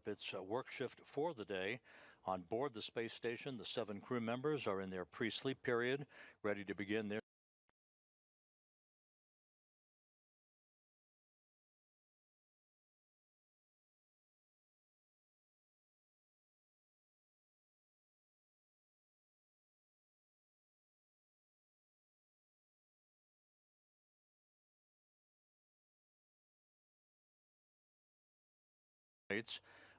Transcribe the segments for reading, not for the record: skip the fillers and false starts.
its work shift for the day. On board the space station, the 7 crew members are in their pre-sleep period, ready to begin their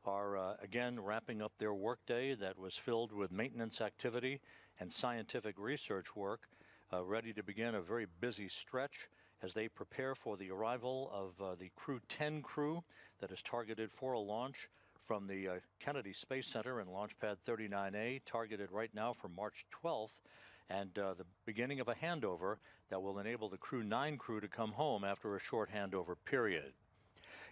are again wrapping up their workday that was filled with maintenance activity and scientific research work, ready to begin a very busy stretch as they prepare for the arrival of the Crew 10 crew that is targeted for a launch from the Kennedy Space Center and Launch Pad 39A, targeted right now for March 12th, and the beginning of a handover that will enable the Crew 9 crew to come home after a short handover period.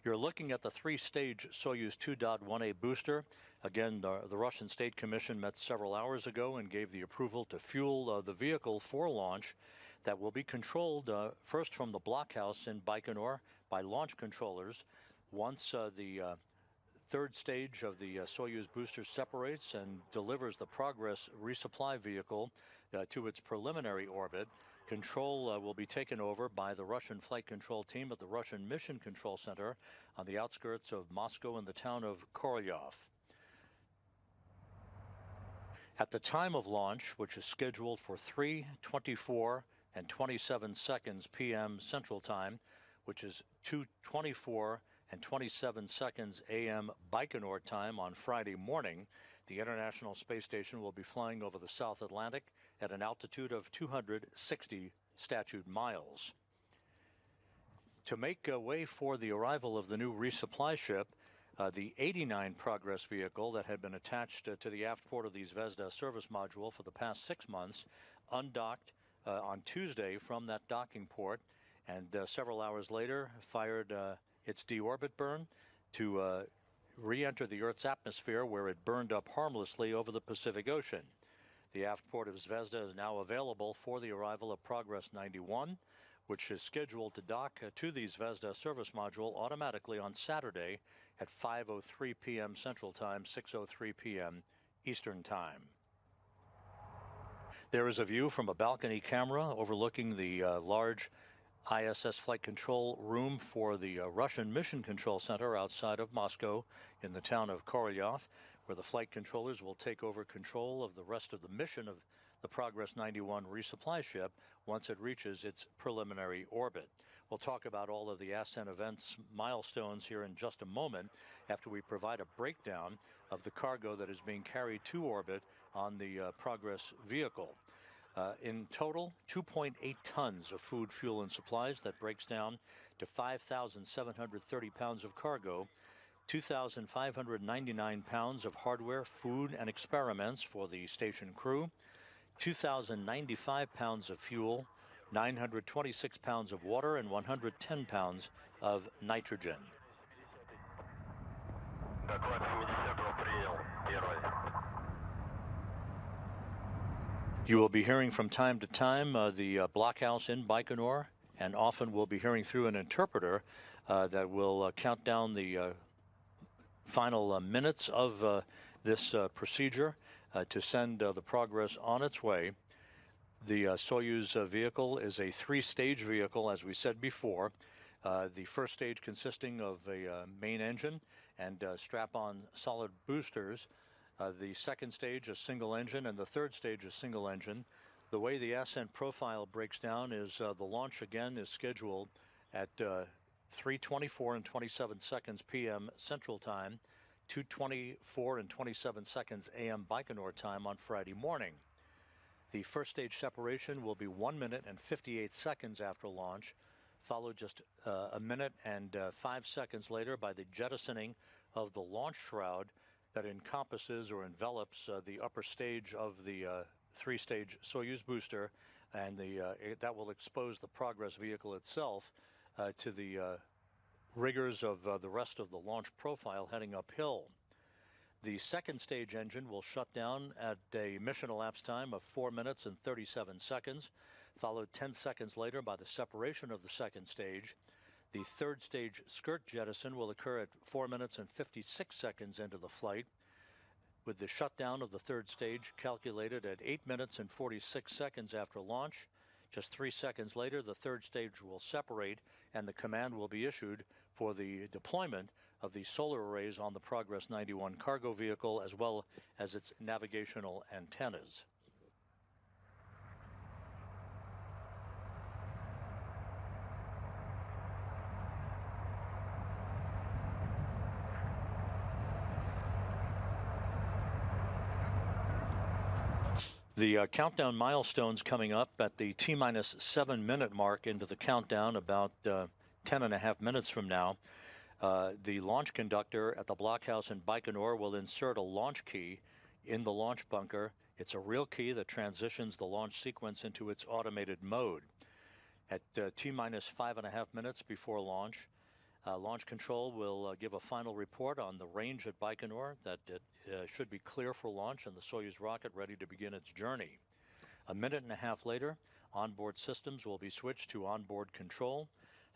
You're looking at the 3-stage Soyuz 2.1A booster. Again, the Russian State Commission met several hours ago and gave the approval to fuel the vehicle for launch that will be controlled first from the blockhouse in Baikonur by launch controllers. Once the third stage of the Soyuz booster separates and delivers the Progress resupply vehicle to its preliminary orbit, control will be taken over by the Russian flight control team at the Russian Mission Control Center on the outskirts of Moscow in the town of Korolyov. At the time of launch, which is scheduled for 3:24 and 27 seconds p.m. Central Time, which is 2:24 and 27 seconds a.m. Baikonur time on Friday morning, the International Space Station will be flying over the South Atlantic at an altitude of 260 statute miles. To make way for the arrival of the new resupply ship, the 89 Progress vehicle that had been attached to the aft port of the Zvezda service module for the past 6 months undocked on Tuesday from that docking port, and several hours later fired its deorbit burn to re-enter the Earth's atmosphere, where it burned up harmlessly over the Pacific Ocean. The aft port of Zvezda is now available for the arrival of Progress 91, which is scheduled to dock to the Zvezda service module automatically on Saturday at 5:03 p.m. Central Time, 6:03 p.m. Eastern Time. There is a view from a balcony camera overlooking the large ISS flight control room for the Russian Mission Control Center outside of Moscow in the town of Korolyov, where the flight controllers will take over control of the rest of the mission of the Progress 91 resupply ship once it reaches its preliminary orbit. We'll talk about all of the Ascent events milestones here in just a moment after we provide a breakdown of the cargo that is being carried to orbit on the Progress vehicle. In total, 2.8 tons of food, fuel, and supplies. That breaks down to 5,730 pounds of cargo, 2,599 pounds of hardware, food, and experiments for the station crew, 2,095 pounds of fuel, 926 pounds of water, and 110 pounds of nitrogen. You will be hearing from time to time the blockhouse in Baikonur, and often we'll be hearing through an interpreter that will count down the final minutes of this procedure to send the Progress on its way. The Soyuz vehicle is a 3-stage vehicle, as we said before. The first stage consisting of a main engine and strap-on solid boosters. The second stage, a single engine, and the third stage, a single engine. The way the Ascent profile breaks down is the launch again is scheduled at 3:24 and 27 seconds p.m. Central Time, 2:24 and 27 seconds a.m. Baikonur time on Friday morning. The first stage separation will be 1 minute and 58 seconds after launch, followed just a minute and 5 seconds later by the jettisoning of the launch shroud that encompasses or envelops the upper stage of the 3-stage Soyuz booster, and that will expose the Progress vehicle itself to the rigors of the rest of the launch profile heading uphill. The second stage engine will shut down at a mission elapsed time of 4 minutes and 37 seconds, followed 10 seconds later by the separation of the second stage. The third stage skirt jettison will occur at 4 minutes and 56 seconds into the flight, with the shutdown of the third stage calculated at 8 minutes and 46 seconds after launch. Just 3 seconds later, the third stage will separate and the command will be issued for the deployment of the solar arrays on the Progress 91 cargo vehicle as well as its navigational antennas. The countdown milestones coming up at the T-minus 7 minute mark into the countdown, about 10.5 minutes from now. The launch conductor at the blockhouse in Baikonur will insert a launch key in the launch bunker. It's a real key that transitions the launch sequence into its automated mode. At T-minus 5.5 minutes before launch, Launch Control will give a final report on the range at Baikonur that it should be clear for launch and the Soyuz rocket ready to begin its journey. A minute and a half later, onboard systems will be switched to onboard control,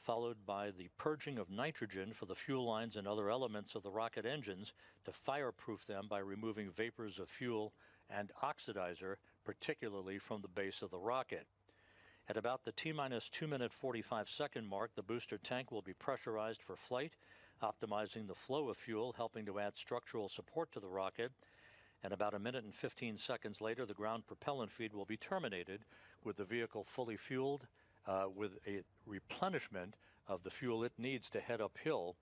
followed by the purging of nitrogen for the fuel lines and other elements of the rocket engines to fireproof them by removing vapors of fuel and oxidizer, particularly from the base of the rocket. At about the T-minus 2 minute 45 second mark, the booster tank will be pressurized for flight, optimizing the flow of fuel, helping to add structural support to the rocket. And about a minute and 15 seconds later, the ground propellant feed will be terminated with the vehicle fully fueled with a replenishment of the fuel it needs to head uphill.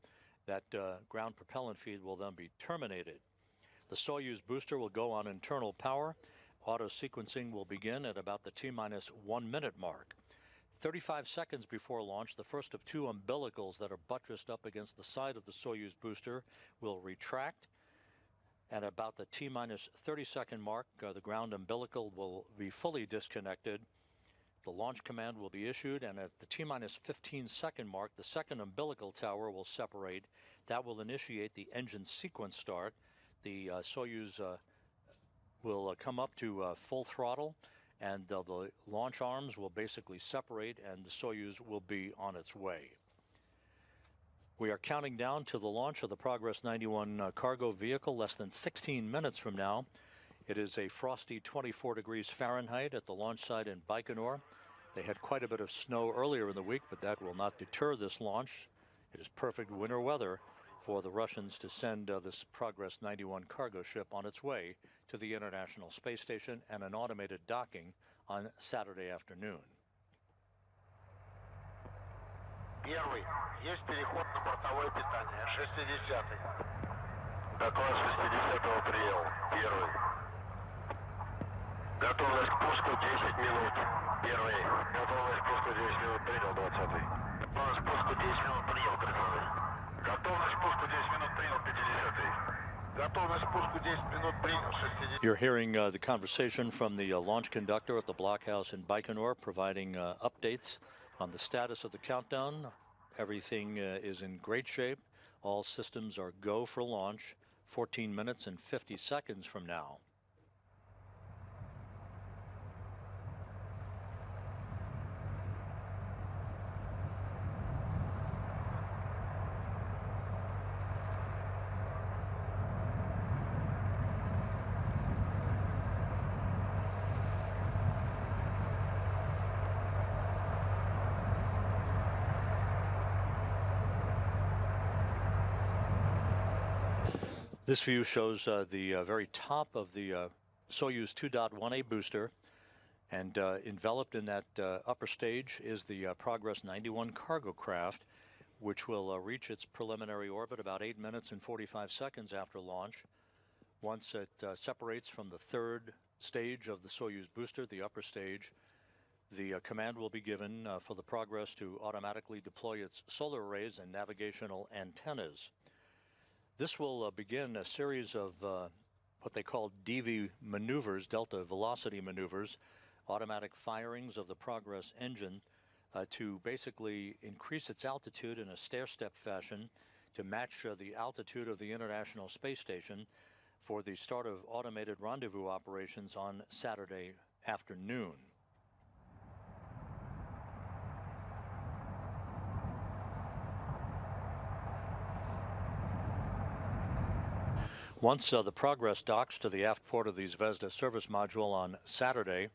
That ground propellant feed will then be terminated. The Soyuz booster will go on internal power. Auto-sequencing will begin at about the T-minus 1 minute mark. 35 seconds before launch, the first of 2 umbilicals that are buttressed up against the side of the Soyuz booster will retract. At about the T-minus 30-second mark, the ground umbilical will be fully disconnected. The launch command will be issued, and at the T-minus 15-second mark, the second umbilical tower will separate. That will initiate the engine sequence start. The Soyuz will come up to full throttle, and the launch arms will basically separate, and the Soyuz will be on its way. We are counting down to the launch of the Progress 91 cargo vehicle less than 16 minutes from now. It is a frosty 24 degrees Fahrenheit at the launch site in Baikonur. They had quite a bit of snow earlier in the week, but that will not deter this launch. It is perfect winter weather for the Russians to send this Progress 91 cargo ship on its way to the International Space Station and an automated docking on Saturday afternoon. Первый. Есть переход на бортовое питание. 60-й. Доклад 60-го принял. Первый. Готовность к пуску 10 минут. Первый. Готовность к пуску 10 минут принял. 20-й. Готовность к пуску 10 минут принял. 30-й. Готовность к пуску 10 минут принял. 50-й. Готовность к пуску 10 минут принял. 60-й. You're hearing the conversation from the launch conductor at the blockhouse in Baikonur, providing updates on the status of the countdown. Everything is in great shape. All systems are go for launch 14 minutes and 50 seconds from now. This view shows the very top of the Soyuz 2.1A booster, and enveloped in that upper stage is the Progress 91 cargo craft, which will reach its preliminary orbit about 8 minutes and 45 seconds after launch. Once it separates from the third stage of the Soyuz booster, the upper stage, the command will be given for the Progress to automatically deploy its solar arrays and navigational antennas. This will begin a series of what they call DV maneuvers, delta velocity maneuvers, automatic firings of the Progress engine to basically increase its altitude in a stair-step fashion to match the altitude of the International Space Station for the start of automated rendezvous operations on Saturday afternoon. Once the Progress docks to the aft port of the Zvezda service module on Saturday,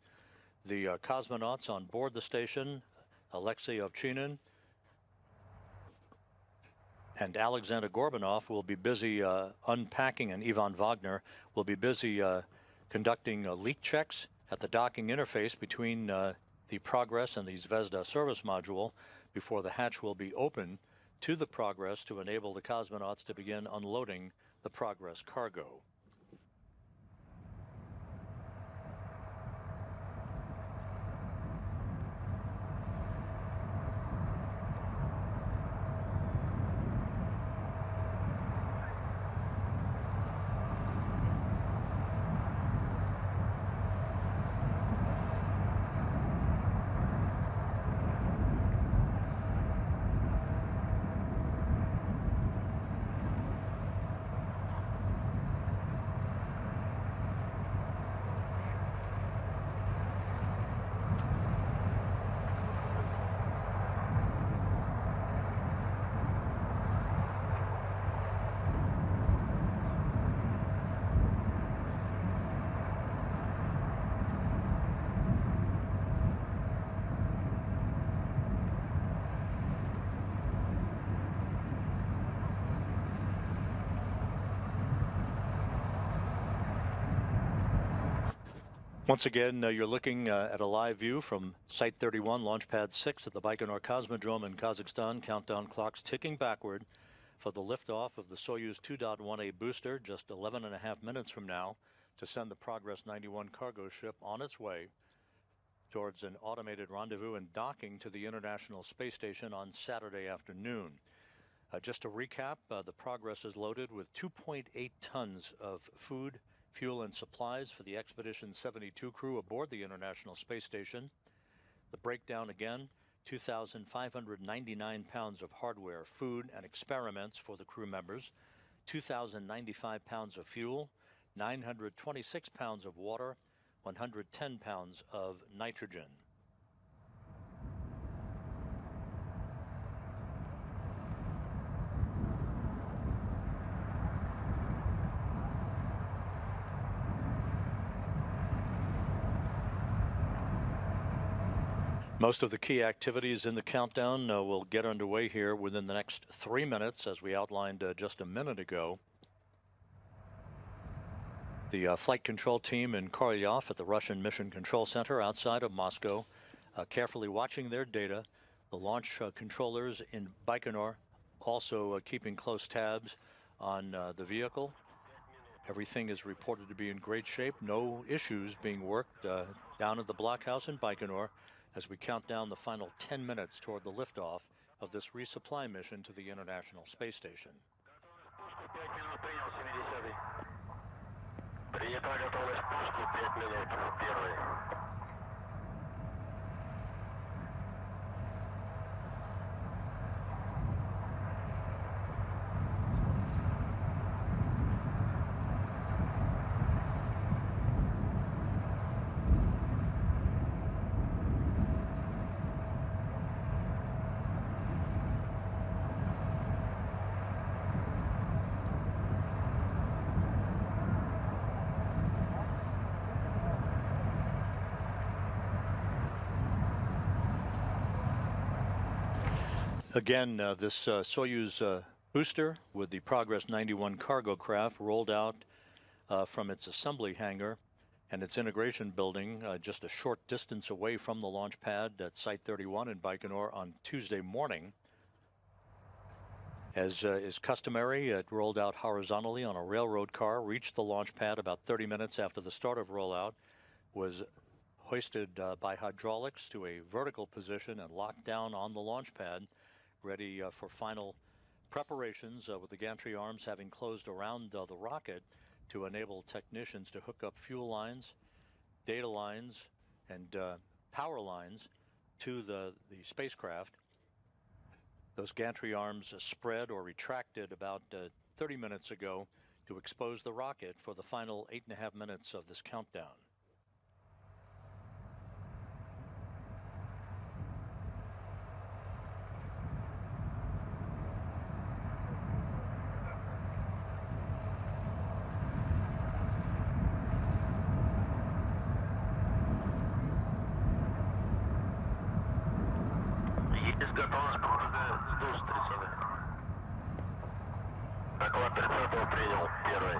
the cosmonauts on board the station, Alexei Ovchinin and Alexander Gorbanov, will be busy unpacking, and Ivan Wagner will be busy conducting leak checks at the docking interface between the Progress and the Zvezda service module before the hatch will be open to the Progress to enable the cosmonauts to begin unloading the Progress cargo. Once again, you're looking at a live view from Site 31, Launch Pad 6 at the Baikonur Cosmodrome in Kazakhstan. Countdown clocks ticking backward for the liftoff of the Soyuz 2.1A booster just 11.5 minutes from now to send the Progress 91 cargo ship on its way towards an automated rendezvous and docking to the International Space Station on Saturday afternoon. Just to recap, the Progress is loaded with 2.8 tons of food, fuel and supplies for the Expedition 72 crew aboard the International Space Station. The breakdown again, 2,599 pounds of hardware, food and experiments for the crew members, 2,095 pounds of fuel, 926 pounds of water, 110 pounds of nitrogen. Most of the key activities in the countdown will get underway here within the next 3 minutes, as we outlined just a minute ago. The flight control team in Korolyov at the Russian Mission Control Center outside of Moscow, carefully watching their data. The launch controllers in Baikonur also keeping close tabs on the vehicle. Everything is reported to be in great shape. No issues being worked down at the blockhouse in Baikonur as we count down the final 10 minutes toward the liftoff of this resupply mission to the International Space Station. Again, this Soyuz booster with the Progress 91 cargo craft rolled out from its assembly hangar and its integration building just a short distance away from the launch pad at Site 31 in Baikonur on Tuesday morning. As is customary, it rolled out horizontally on a railroad car, reached the launch pad about 30 minutes after the start of rollout, was hoisted by hydraulics to a vertical position and locked down on the launch pad, ready for final preparations with the gantry arms having closed around the rocket to enable technicians to hook up fuel lines, data lines, and power lines to the spacecraft. Those gantry arms spread or retracted about 30 minutes ago to expose the rocket for the final 8.5 minutes of this countdown. принял, первый.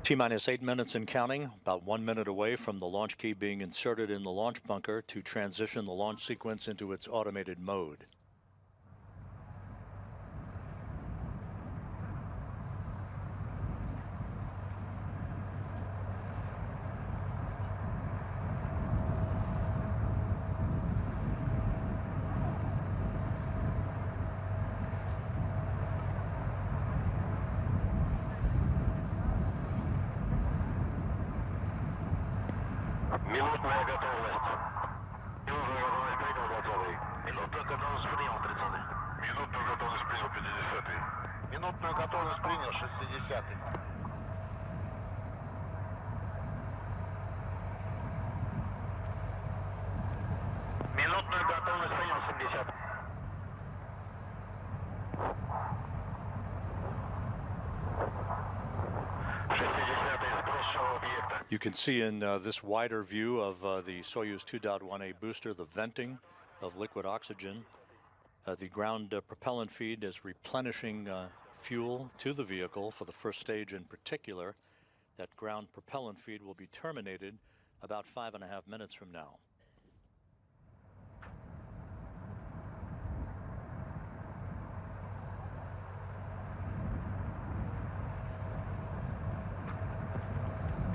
T-minus 8 minutes and counting, about 1 minute away from the launch key being inserted in the launch bunker to transition the launch sequence into its automated mode. Минутная готовность. Минутная готовность принял 20-й. Минутная готовность принял 30-й. Минутную готовность принял 50-й. Минутную готовность принял 60-й. Минутную готовность принял 70-й. You can see in this wider view of the Soyuz 2.1A booster the venting of liquid oxygen. The ground propellant feed is replenishing fuel to the vehicle for the first stage in particular. That ground propellant feed will be terminated about 5.5 minutes from now.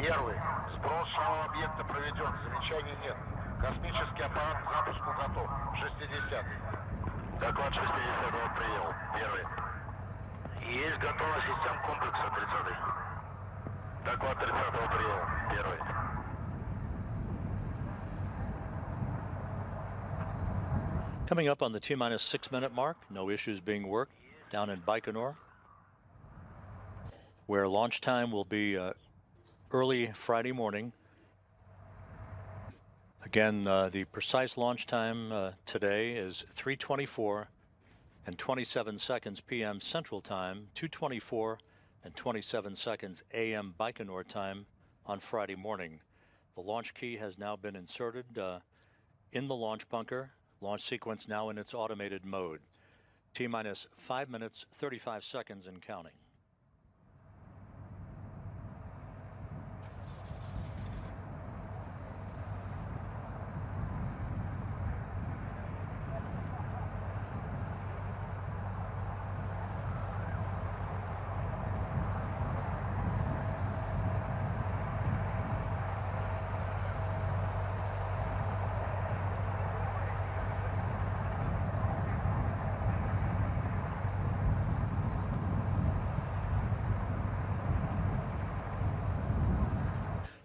Первый. Сброс шарового объекта проведен. Замечаний нет. Космический аппарат к запуску готов. 60-й. Доклад 60-го принял. Первый. Есть готовность систем комплекса 30-й. Доклад 30-го принял. Первый. Coming up on the T-minus 6 minute mark, no issues being worked down in Baikonur, where launch time will be early Friday morning. Again, the precise launch time today is 3:24 and 27 seconds p.m. Central Time, 2:24 and 27 seconds a.m. Baikonur time on Friday morning. The launch key has now been inserted in the launch bunker. Launch sequence now in its automated mode. T-minus 5 minutes, 35 seconds and counting.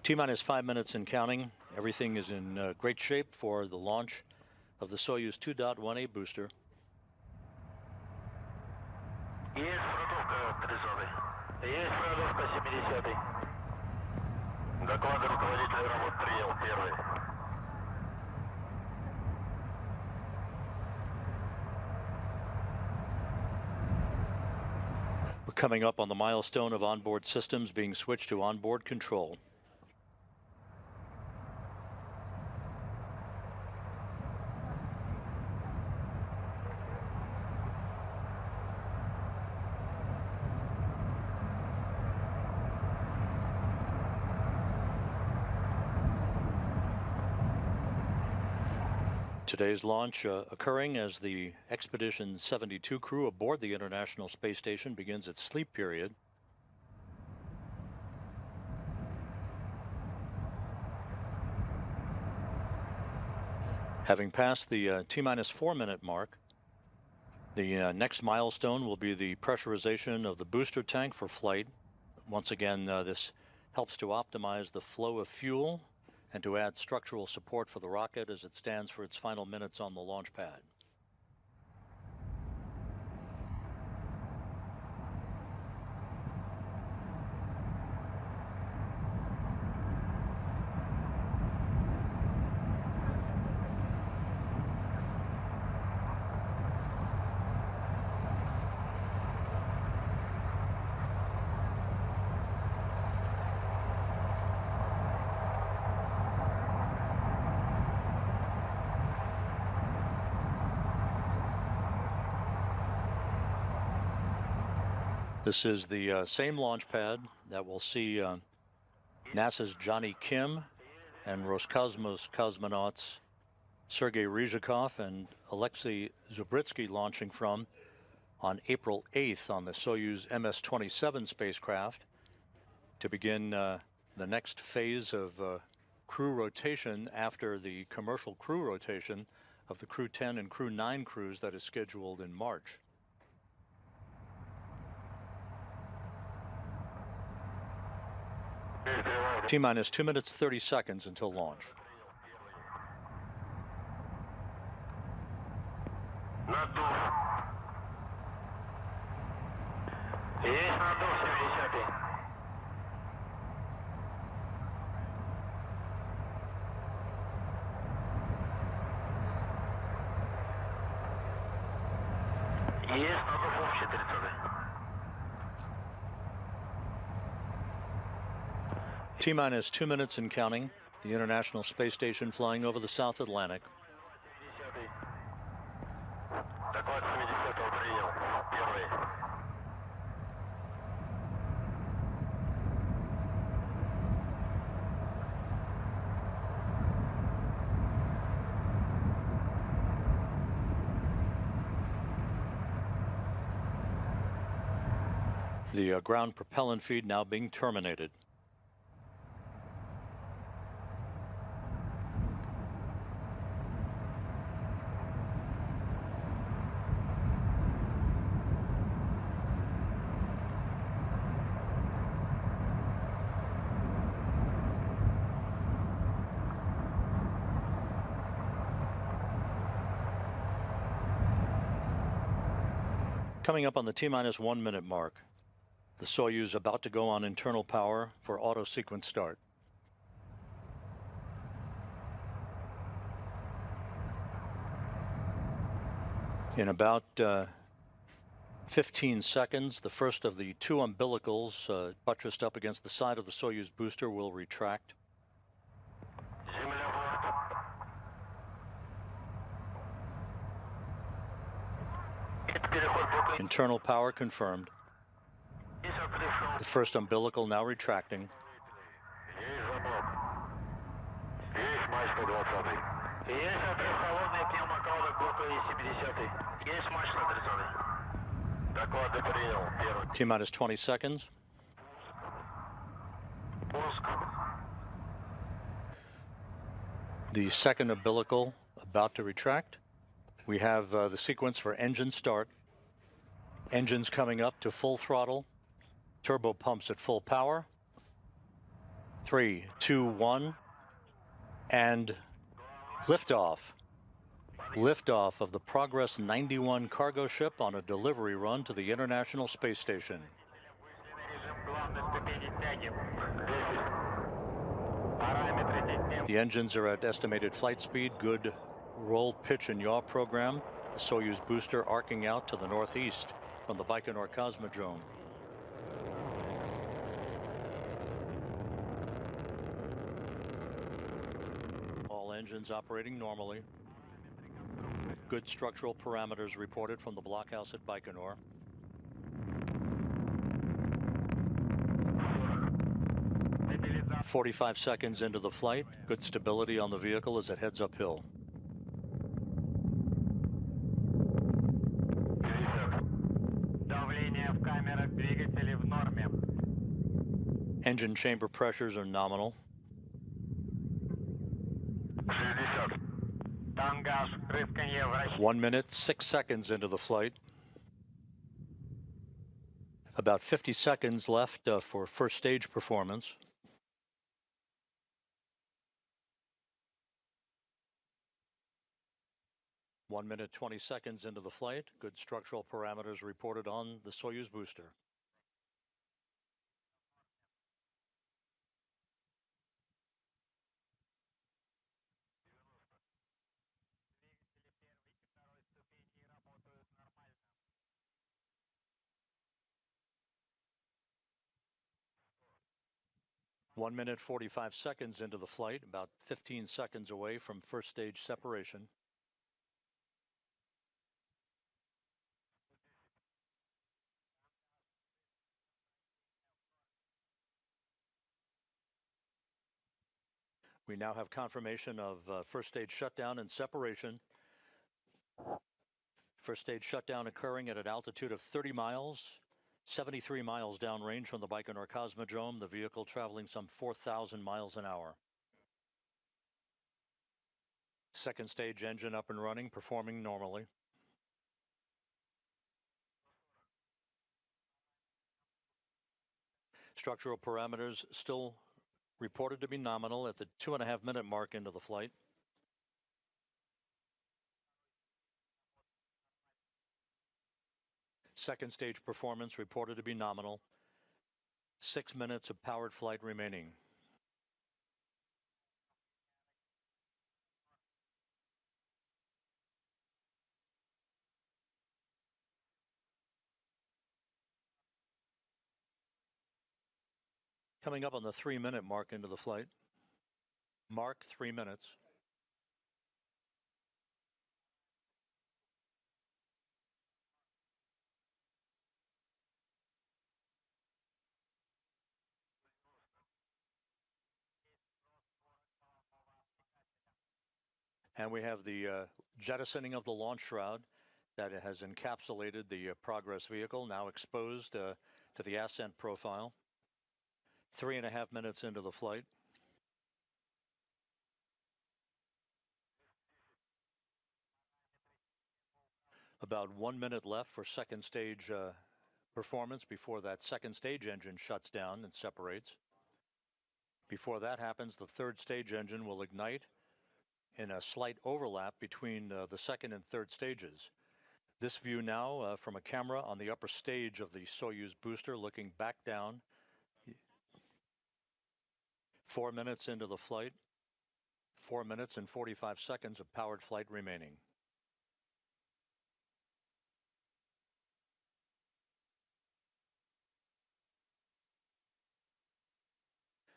T-minus 5 minutes and counting. Everything is in great shape for the launch of the Soyuz 2.1A booster. Есть продувка 30-й. Есть продувка 70-й. Доклады руководителя работ принял. Первый. We're coming up on the milestone of onboard systems being switched to onboard control. Today's launch occurring as the Expedition 72 crew aboard the International Space Station begins its sleep period. Having passed the T-minus 4 minute mark, the next milestone will be the pressurization of the booster tank for flight. Once again, this helps to optimize the flow of fuel and to add structural support for the rocket as it stands for its final minutes on the launch pad. This is the same launch pad that will see NASA's Johnny Kim and Roscosmos cosmonauts Sergei Ryzhikov and Alexei Zubritsky launching from on April 8th on the Soyuz MS-27 spacecraft to begin the next phase of crew rotation after the commercial crew rotation of the Crew 10 and Crew 9 crews that is scheduled in March. T-minus 2 minutes 30 seconds until launch. T-minus 2 minutes and counting. The International Space Station flying over the South Atlantic. The ground propellant feed now being terminated. Coming up on the T-minus 1 minute mark. The Soyuz about to go on internal power for auto sequence start. In about 15 seconds, the first of the two umbilicals buttressed up against the side of the Soyuz booster will retract. Internal power confirmed. The first umbilical now retracting. T-minus 20 seconds. The second umbilical about to retract. We have the sequence for engine start. Engines coming up to full throttle. Turbo pumps at full power. 3, 2, 1. And liftoff. Liftoff of the Progress 91 cargo ship on a delivery run to the International Space Station. The engines are at estimated flight speed, good roll, pitch, and yaw program. The Soyuz booster arcing out to the northeast from the Baikonur Cosmodrome. All engines operating normally. Good structural parameters reported from the blockhouse at Baikonur. "45 seconds into the flight. Good stability on the vehicle as it heads uphill. Engine chamber pressures are nominal. 1 minute, 6 seconds into the flight. About 50 seconds left for first stage performance. One minute, 20 seconds into the flight. Good structural parameters reported on the Soyuz booster. One minute, 45 seconds into the flight, about 15 seconds away from first stage separation. We now have confirmation of first stage shutdown and separation. First stage shutdown occurring at an altitude of 30 miles, 73 miles downrange from the Baikonur Cosmodrome, the vehicle traveling some 4,000 miles an hour. Second stage engine up and running, performing normally. Structural parameters still reported to be nominal at the 2.5-minute mark into the flight. Second stage performance reported to be nominal. 6 minutes of powered flight remaining. Coming up on the 3-minute mark into the flight. Mark 3 minutes. And we have the jettisoning of the launch shroud that has encapsulated the Progress vehicle, now exposed to the Ascent profile. 3.5 minutes into the flight. About 1 minute left for second stage performance before that second stage engine shuts down and separates. Before that happens, the third stage engine will ignite in a slight overlap between the second and third stages. This view now from a camera on the upper stage of the Soyuz booster looking back down. 4 minutes into the flight. 4 minutes and 45 seconds of powered flight remaining.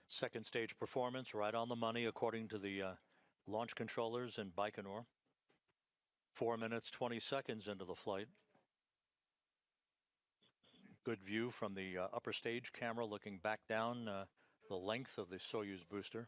Second stage performance right on the money according to the launch controllers in Baikonur. 4 minutes, 20 seconds into the flight. Good view from the upper stage camera looking back down the length of the Soyuz booster.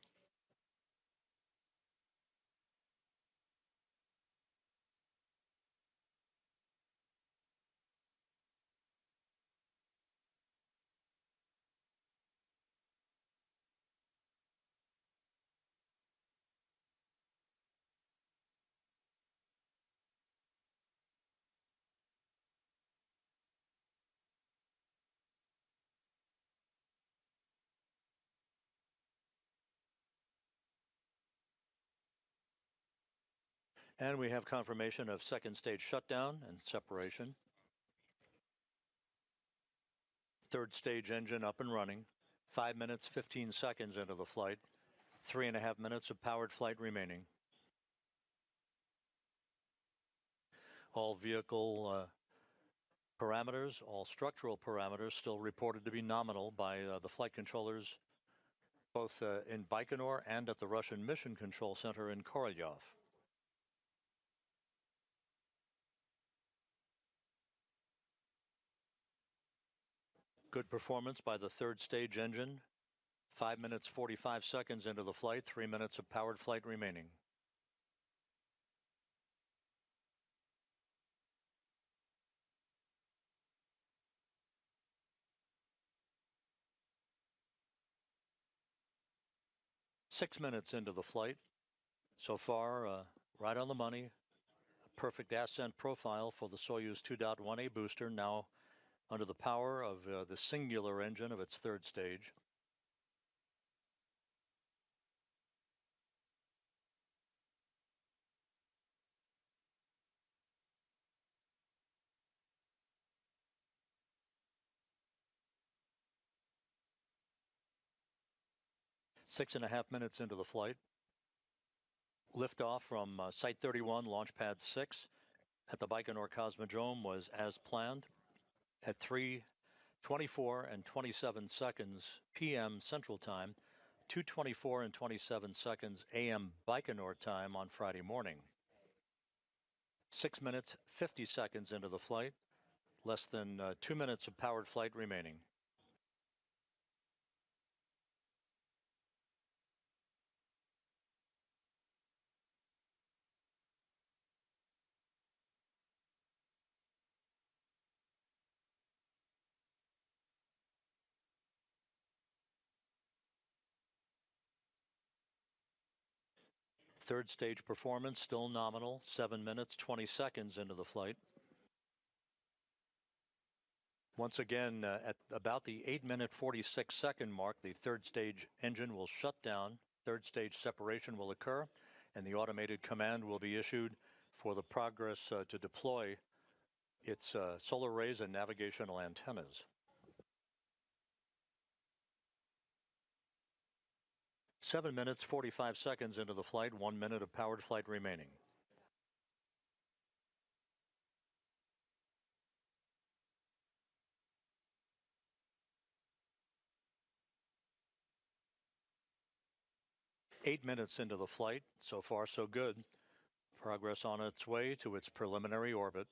And we have confirmation of second stage shutdown and separation. Third stage engine up and running. 5 minutes, 15 seconds into the flight. 3.5 minutes of powered flight remaining. All vehicle parameters, all structural parameters still reported to be nominal by the flight controllers both in Baikonur and at the Russian Mission Control Center in Korolyov. Good performance by the third stage engine. 5 minutes, 45 seconds into the flight, 3 minutes of powered flight remaining. Six minutes into the flight. So far, right on the money. A perfect ascent profile for the Soyuz 2.1A booster, now under the power of the singular engine of its third stage. Six and a half minutes into the flight. Liftoff from Site 31, Launch Pad 6 at the Baikonur Cosmodrome was as planned at 3:24 and 27 seconds p.m. Central Time, 2:24 and 27 seconds a.m. Baikonur time on Friday morning. 6 minutes, 50 seconds into the flight, less than 2 minutes of powered flight remaining. Third stage performance still nominal, 7 minutes, 20 seconds into the flight. Once again, at about the 8-minute, 46-second mark, the third stage engine will shut down, third stage separation will occur, and the automated command will be issued for the Progress to deploy its solar arrays and navigational antennas. 7 minutes, 45 seconds into the flight, 1 minute of powered flight remaining. Eight minutes into the flight, so far so good. Progress on its way to its preliminary orbit.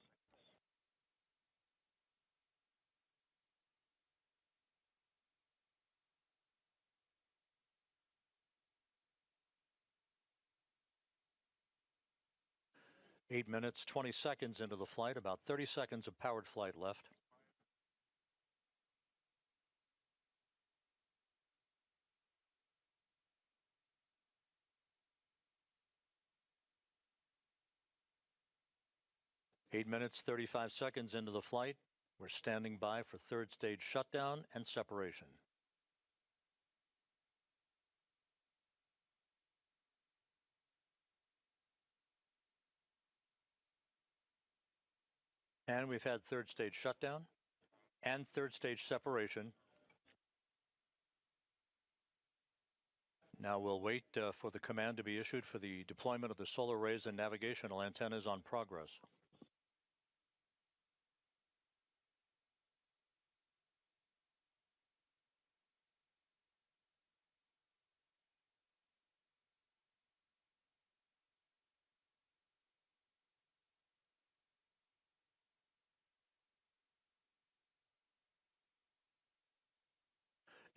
Eight minutes, 20 seconds into the flight, about 30 seconds of powered flight left. Eight minutes, 35 seconds into the flight. We're standing by for third stage shutdown and separation. And we've had third stage shutdown and third stage separation. Now we'll wait for the command to be issued for the deployment of the solar arrays and navigational antennas on Progress.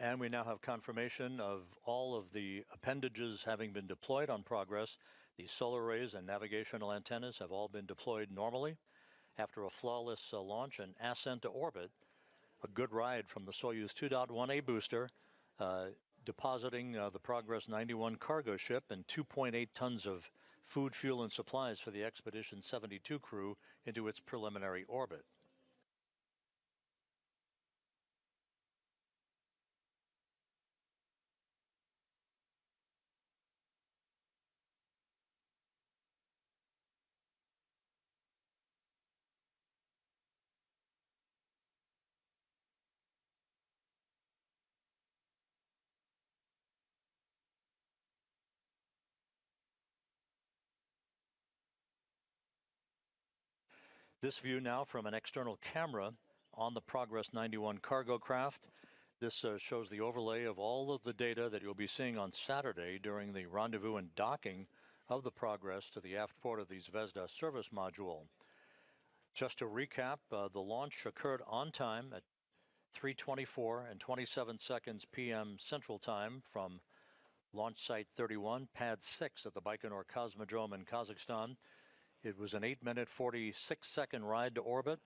And we now have confirmation of all of the appendages having been deployed on Progress. The solar arrays and navigational antennas have all been deployed normally after a flawless launch and ascent to orbit. A good ride from the Soyuz 2.1A booster, depositing the Progress 91 cargo ship and 2.8 tons of food, fuel, and supplies for the Expedition 72 crew into its preliminary orbit. This view now from an external camera on the Progress 91 cargo craft. This shows the overlay of all of the data that you'll be seeing on Saturday during the rendezvous and docking of the Progress to the aft port of the Zvezda service module. Just to recap, the launch occurred on time at 3:24 and 27 seconds p.m. Central Time from Launch Site 31, Pad 6 at the Baikonur Cosmodrome in Kazakhstan. It was an 8-minute, 46-second ride to orbit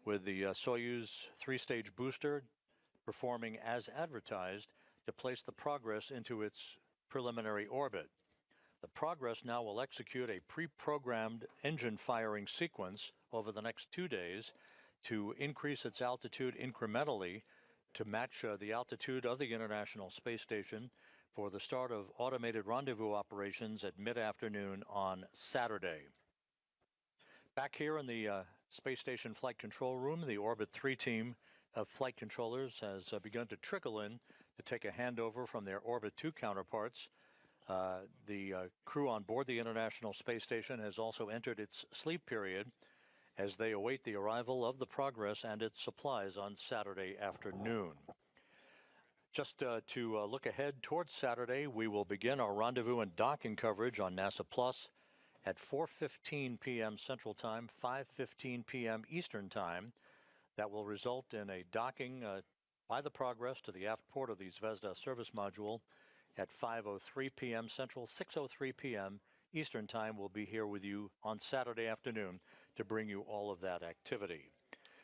with the Soyuz 3-stage booster performing as advertised to place the Progress into its preliminary orbit. The Progress now will execute a pre-programmed engine firing sequence over the next 2 days to increase its altitude incrementally to match the altitude of the International Space Station for the start of automated rendezvous operations at mid-afternoon on Saturday. Back here in the Space Station Flight Control Room, the Orbit 3 team of flight controllers has begun to trickle in to take a handover from their Orbit 2 counterparts. The crew on board the International Space Station has also entered its sleep period as they await the arrival of the Progress and its supplies on Saturday afternoon. Just to look ahead towards Saturday, we will begin our rendezvous and docking coverage on NASA Plus at 4:15 p.m. Central Time, 5:15 p.m. Eastern Time. That will result in a docking by the Progress to the aft port of the Zvezda service module at 5:03 p.m. Central, 6:03 p.m. Eastern Time. We'll be here with you on Saturday afternoon to bring you all of that activity.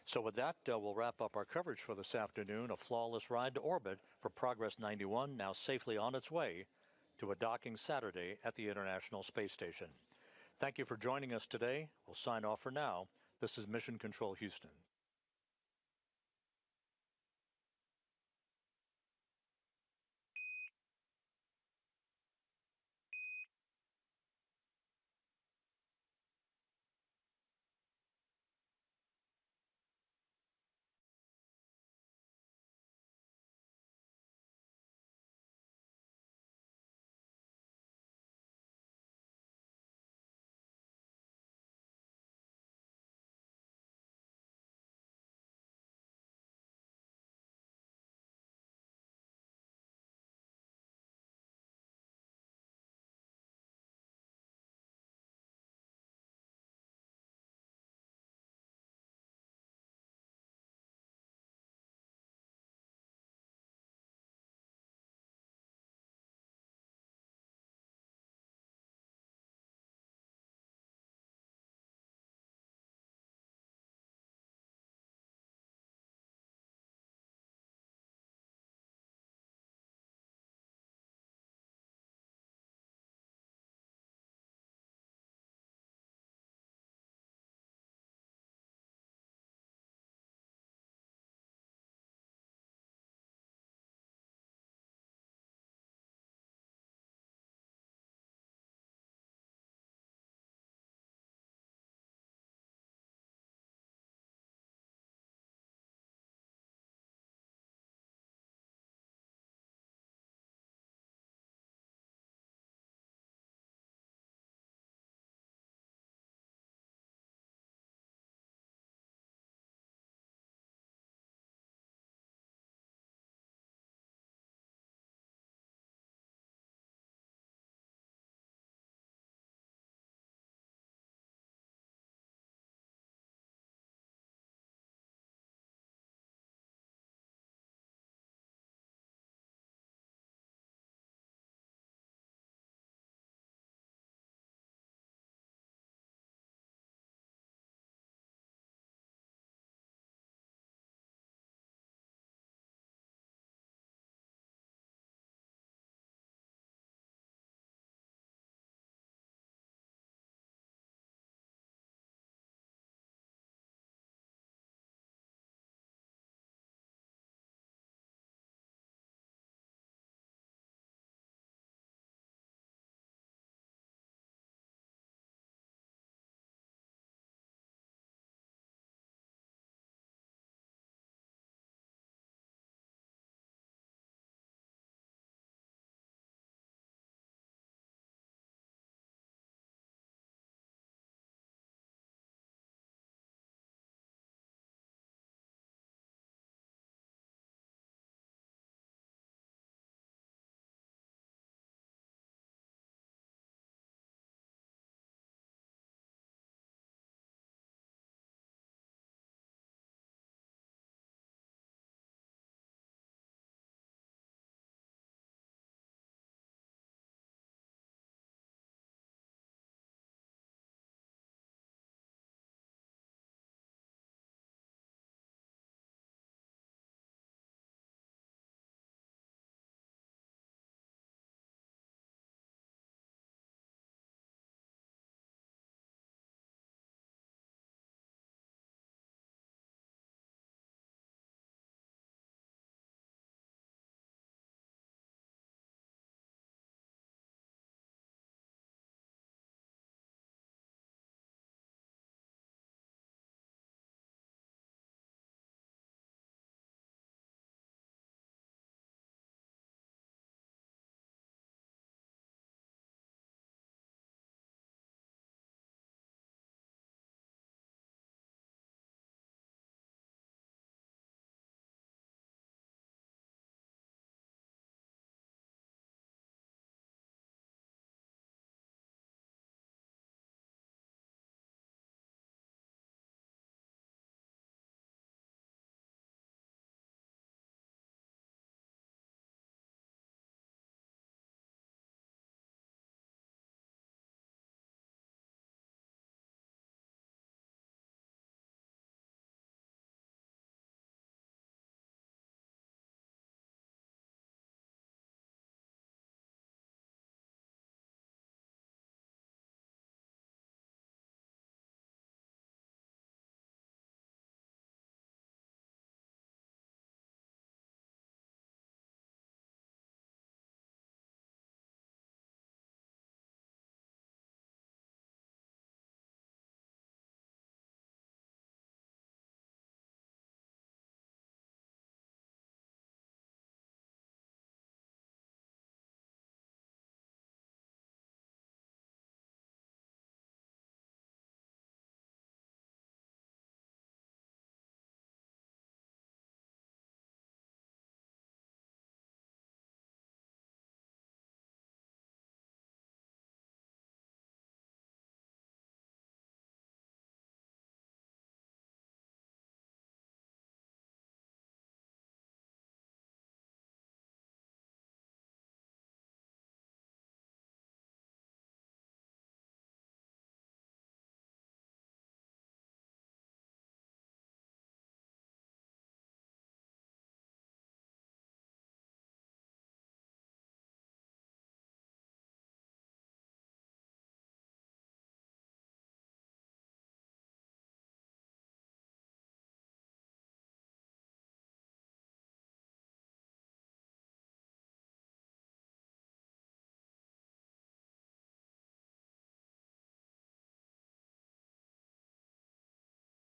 So with that, we'll wrap up our coverage for this afternoon. A flawless ride to orbit for Progress 91, now safely on its way to a docking Saturday at the International Space Station. Thank you for joining us today. We'll sign off for now. This is Mission Control Houston.